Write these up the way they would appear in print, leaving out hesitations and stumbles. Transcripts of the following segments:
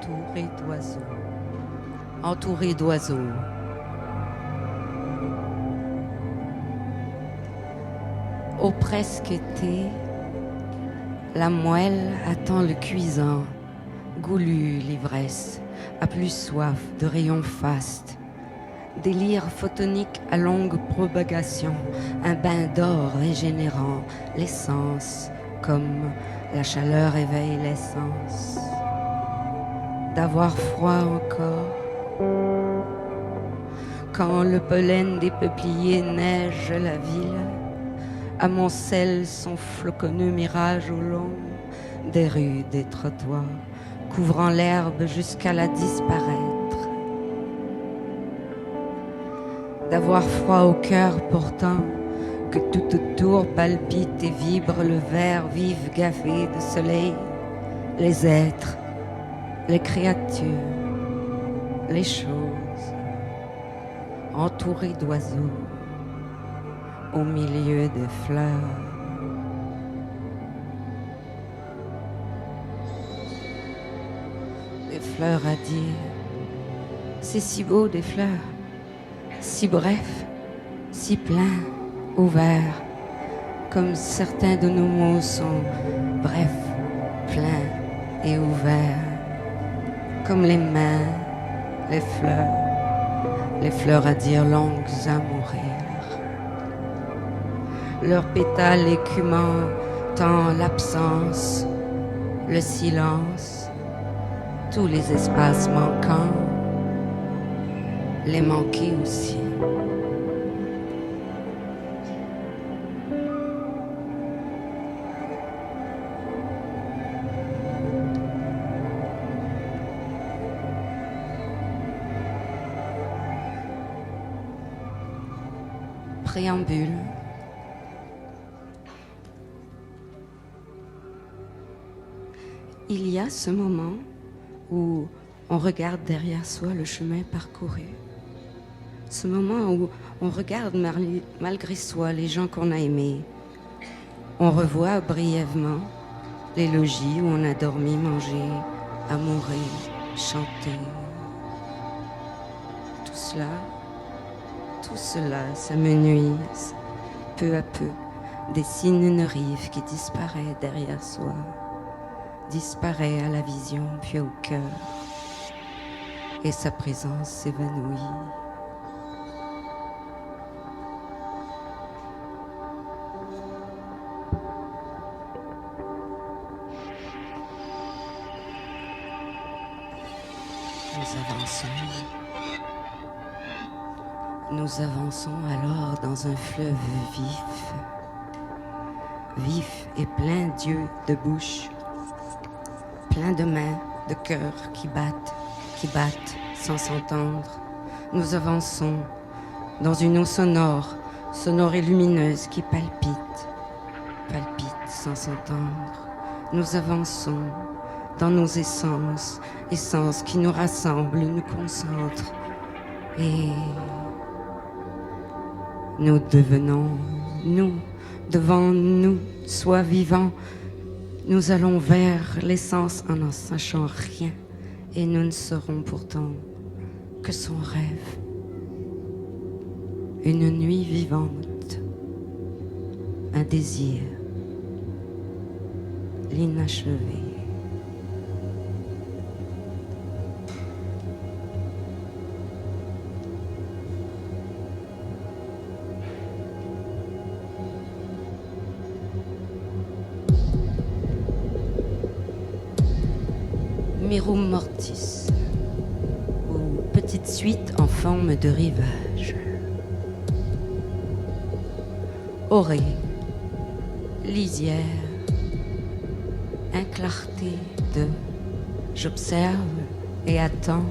entouré d'oiseaux, entouré d'oiseaux. Au presque été, la moelle attend le cuisant, goulu l'ivresse, a plus soif de rayons fastes. Délire photonique à longue propagation, un bain d'or régénérant l'essence, comme la chaleur éveille l'essence. D'avoir froid encore, quand le pollen des peupliers neige la ville, amoncelle son floconneux mirage au long des rues, des trottoirs, couvrant l'herbe jusqu'à la disparaître. D'avoir froid au cœur pourtant, que tout autour palpite et vibre le vert vif gaffé de soleil, les êtres, les créatures, les choses, entourées d'oiseaux, au milieu des fleurs. Des fleurs à dire, c'est si beau des fleurs, si bref, si plein, ouvert, comme certains de nos mots sont brefs, pleins et ouverts, comme les mains, les fleurs à dire longues à mourir. Leurs pétales écumant tant l'absence, le silence, tous les espaces manquants, les manquer aussi. Préambule. Il y a ce moment où on regarde derrière soi le chemin parcouru. Ce moment où on regarde malgré soi les gens qu'on a aimés. On revoit brièvement les logis où on a dormi, mangé, amouré, chanté. Tout cela s'amenuise peu à peu, dessine une rive qui disparaît derrière soi, disparaît à la vision puis au cœur, et sa présence s'évanouit. Nous avançons alors dans un fleuve vif et plein d'yeux, de bouches, plein de mains, de cœurs qui battent sans s'entendre. Nous avançons dans une eau sonore et lumineuse qui palpite sans s'entendre. Nous avançons dans nos essences qui nous rassemblent, nous concentrent, et nous devenons, devant nous, soit vivants, nous allons vers l'essence en n'en sachant rien, et nous ne serons pourtant que son rêve. Une nuit vivante, un désir, l'inachevé. Mirum mortis, ou petite suite en forme de rivage. Orée, lisière, inclarté de j'observe et attends.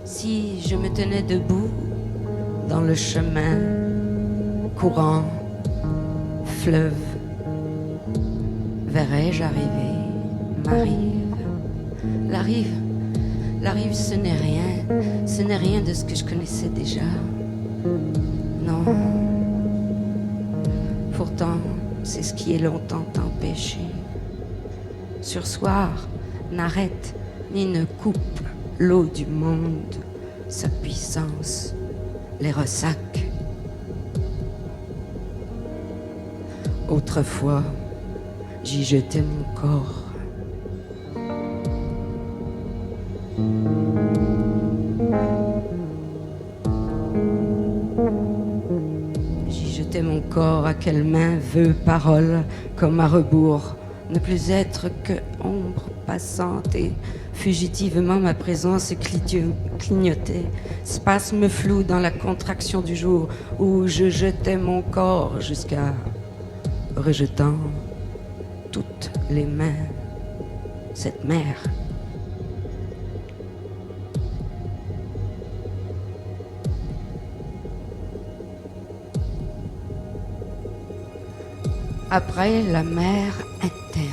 Si je me tenais debout dans le chemin courant, fleuve, verrais-je arriver, m'arrive. La rive, ce n'est rien de ce que je connaissais déjà. Non. Pourtant, c'est ce qui est longtemps empêché. Sursoir, n'arrête ni ne coupe l'eau du monde, sa puissance les ressaque. Autrefois, j'y jetais mon corps. J'y jetais mon corps, à quelle main veut parole, comme à rebours, ne plus être que ombre passante et fugitivement ma présence clignotait, spasme flou dans la contraction du jour où je jetais mon corps jusqu'à rejetant toutes les mains cette mer. Après la mer interne,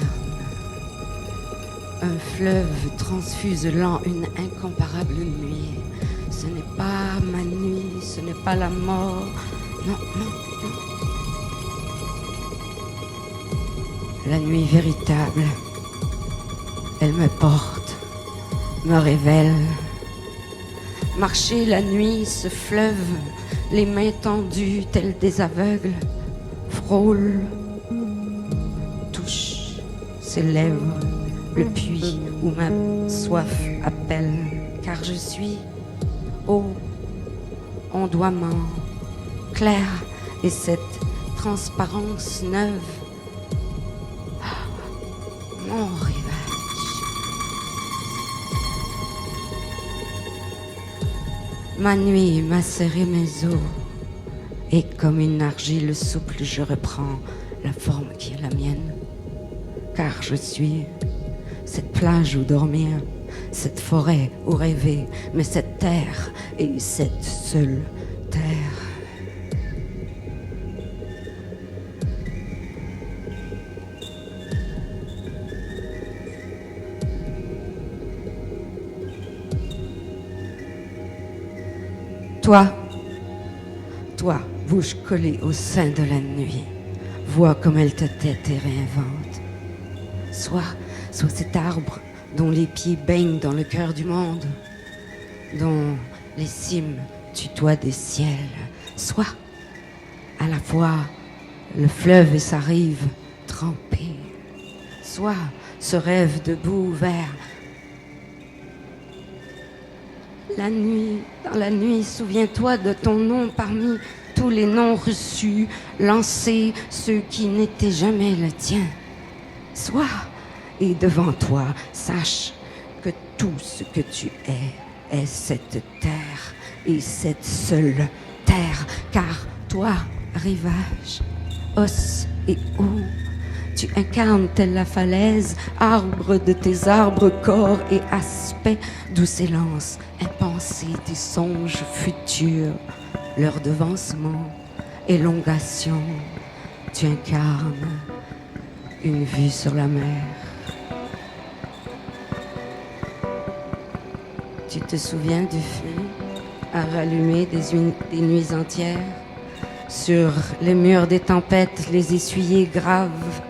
un fleuve transfuse lent une incomparable nuit. Ce n'est pas ma nuit, ce n'est pas la mort. Non, non, non. La nuit véritable, elle me porte, me révèle. Marcher la nuit, ce fleuve, les mains tendues telles des aveugles, frôle, touche ses lèvres, le puits où ma soif appelle, car je suis au ondoiement clair et cette transparence neuve, mon rivage. Ma nuit m'a serré mes os et comme une argile souple, je reprends la forme qui est la mienne, car je suis cette plage où dormir, cette forêt où rêver, mais cette terre et cette seule terre. Toi, bouche collée au sein de la nuit, vois comme elle te tête et réinvente. Sois cet arbre dont les pieds baignent dans le cœur du monde, dont les cimes tutoient des ciels. Sois à la fois le fleuve et sa rive trempée. Sois ce rêve debout vers la nuit. Dans la nuit, souviens-toi de ton nom parmi tous les noms reçus, lancés, ceux qui n'étaient jamais le tien. Sois, et devant toi, sache que tout ce que tu es cette terre et cette seule terre, car toi, rivage, os et eau, tu incarnes telle la falaise, arbre de tes arbres, corps et aspect, d'où s'élancent impensés tes songes futurs, leur devancement, élongation, tu incarnes une vue sur la mer. Tu te souviens du feu à rallumer des nuits entières, sur les murs des tempêtes, les essuyer graves,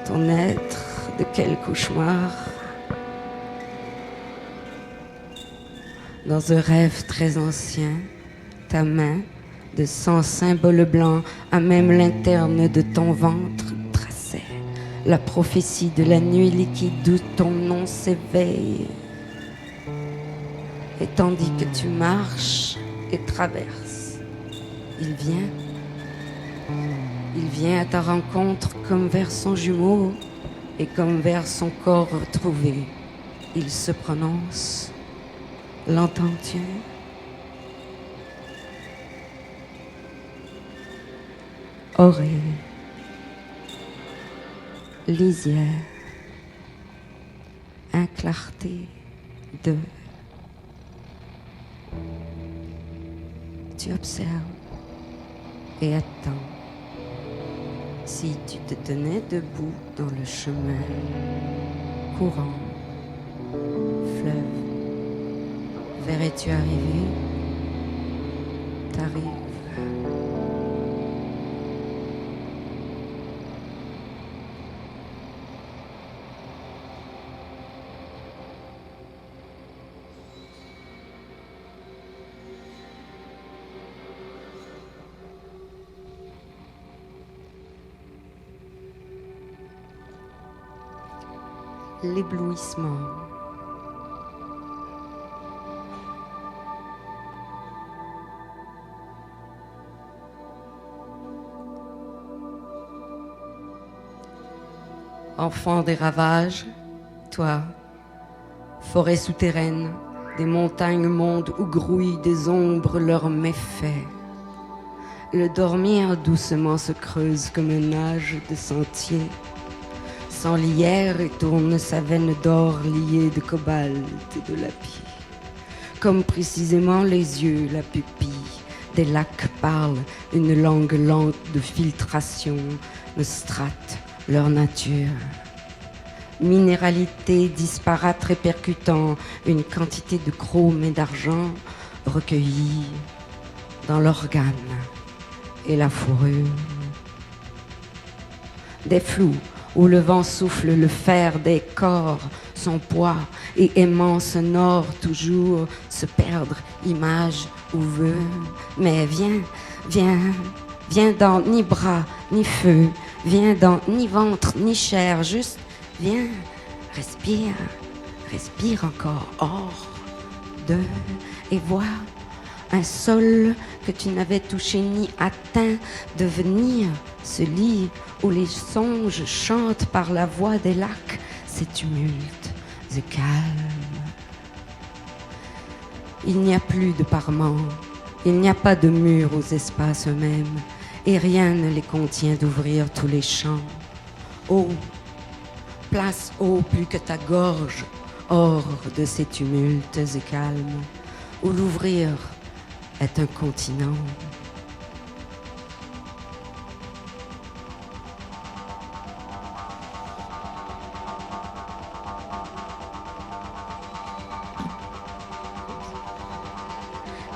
ton être de quel cauchemar. Dans un rêve très ancien, ta main de 100 symboles blancs à même l'interne de ton ventre traçait la prophétie de la nuit liquide d'où ton nom s'éveille. Et tandis que tu marches et traverses, il vient à ta rencontre comme vers son jumeau et comme vers son corps retrouvé. Il se prononce. L'entends-tu? Oreille, lisière, inclarté de. Tu observes et attends. Si tu te tenais debout dans le chemin courant, fleuve, verrais-tu arriver? T'arrives. l'éblouissement. Enfant des ravages, toi, forêt souterraine, des montagnes mondes où grouillent des ombres leurs méfaits. Le dormir doucement se creuse comme un âge de sentier, sans lierre et tourne sa veine d'or liée de cobalt et de lapis. Comme précisément les yeux, la pupille des lacs parlent une langue lente de filtration, me strate leur nature. Minéralité disparate répercutant une quantité de chrome et d'argent recueillis dans l'organe et la fourrure. Des flous où le vent souffle le fer des corps, son poids et aimant sonore toujours se perdre, image ou vœu. Mais viens, viens, viens dans ni bras ni feu, viens dans ni ventre ni chair, juste viens, respire, respire encore hors de et vois un sol que tu n'avais touché ni atteint devenir ce lit où les songes chantent par la voix des lacs, ces tumultes et calmes. Il n'y a plus de parements, il n'y a pas de murs aux espaces eux-mêmes, et rien ne les contient d'ouvrir tous les champs. Oh, place haut plus que ta gorge, hors de ces tumultes et calmes, où l'ouvrir est un continent.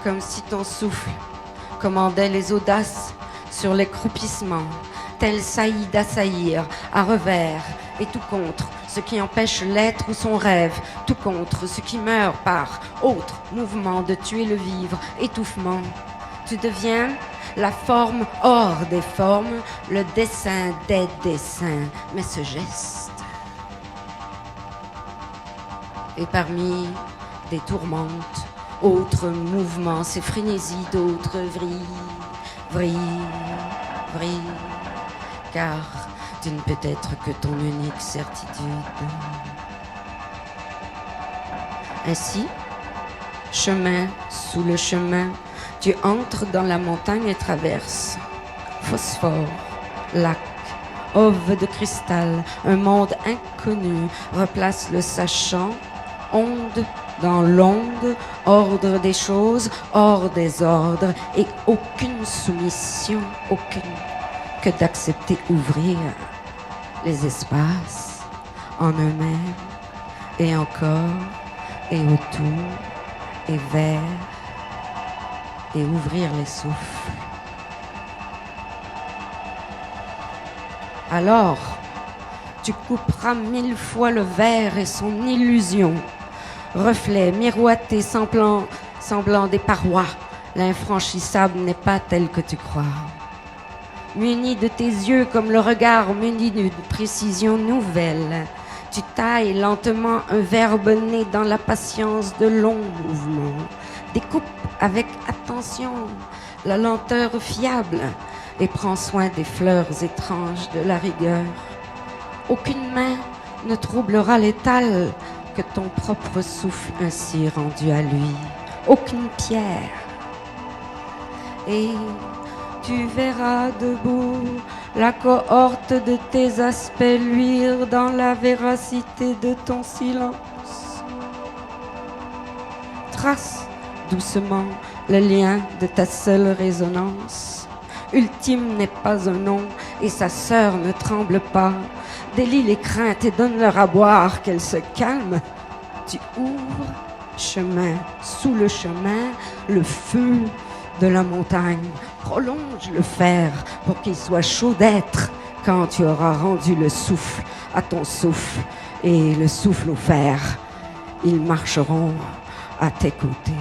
Comme si ton souffle commandait les audaces sur les croupissements, tel saillie d'assaillir à revers et tout contre ce qui empêche l'être ou son rêve, tout contre ce qui meurt par autre mouvement de tuer le vivre, étouffement. Tu deviens la forme hors des formes, le dessin des dessins, mais ce geste. Et parmi des tourmentes, autres mouvements, ces frénésies d'autres vrillent, car tu ne peux être que ton unique certitude. Ainsi, chemin sous le chemin, tu entres dans la montagne et traverses. Phosphore, lac, ove de cristal, un monde inconnu replace le sachant, onde dans l'onde, ordre des choses, hors des ordres, et aucune soumission, aucune, que d'accepter ouvrir les espaces en eux-mêmes, et encore, et autour, et vers, et ouvrir les souffles. Alors, tu couperas 1000 fois le verre et son illusion, reflet miroité semblant des parois, l'infranchissable n'est pas tel que tu crois. Muni de tes yeux comme le regard muni d'une précision nouvelle, tu tailles lentement un verbe né dans la patience de longs mouvements, découpe avec attention la lenteur fiable et prends soin des fleurs étranges de la rigueur. Aucune main ne troublera l'étal que ton propre souffle ainsi rendu à lui, aucune pierre. Et tu verras debout la cohorte de tes aspects luire dans la véracité de ton silence. Trace doucement le lien de ta seule résonance. Ultime n'est pas un nom et sa sœur ne tremble pas. Délie les craintes et donne-leur à boire qu'elles se calment. Tu ouvres chemin sous le chemin, le feu de la montagne. Prolonge le fer pour qu'il soit chaud d'être quand tu auras rendu le souffle à ton souffle et le souffle au fer. Ils marcheront à tes côtés.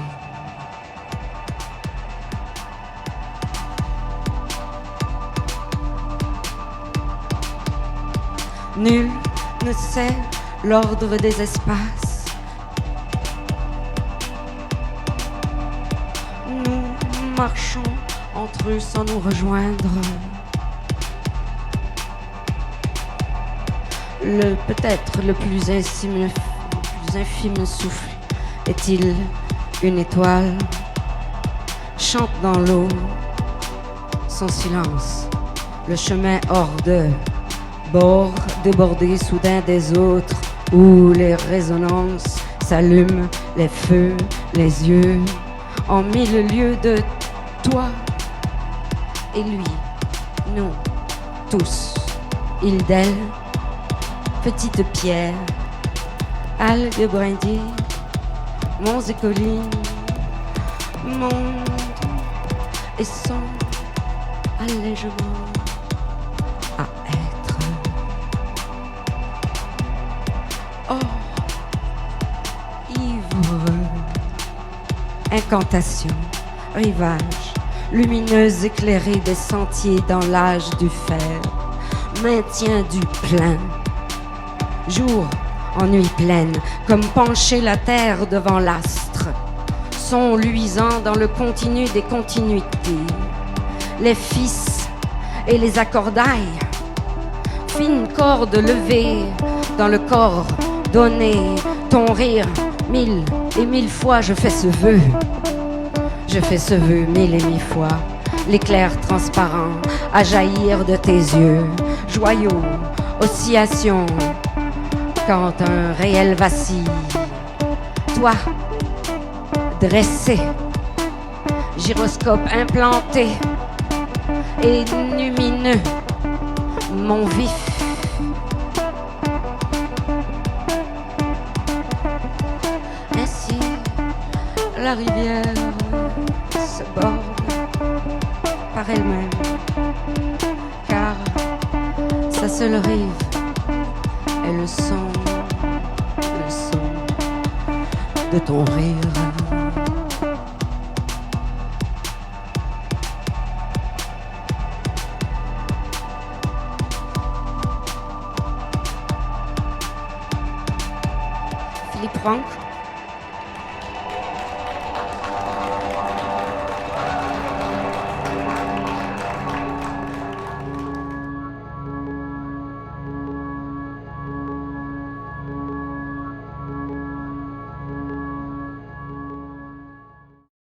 Nul ne sait l'ordre des espaces. Nous marchons entre eux sans nous rejoindre. Peut-être le plus infime souffle est-il une étoile? Chante dans l'eau son silence, le chemin hors de bord, débordé soudain des autres, où les résonances s'allument, les feux, les yeux, en mille lieues de toi et lui, nous, tous, île d'elle, petite pierre, algues brindilles, monts et collines, monde et son allègement à être. Oh, ivre, incantation, rivage, lumineuse éclairée des sentiers dans l'âge du fer, maintien du plein. Jour en nuit pleine, comme pencher la terre devant l'astre, son luisant dans le continu des continuités, les fils et les accordailles, fine corde levée dans le corps donné, ton rire, mille et mille fois je fais ce vœu, mille et mille fois, l'éclair transparent à jaillir de tes yeux, joyaux, oscillation, quand un réel vacille, toi, dressé, gyroscope implanté et lumineux, mon vif. Ainsi, la rivière se borde par elle-même, car sa seule rive est le son de ton rire. Philippe Franck.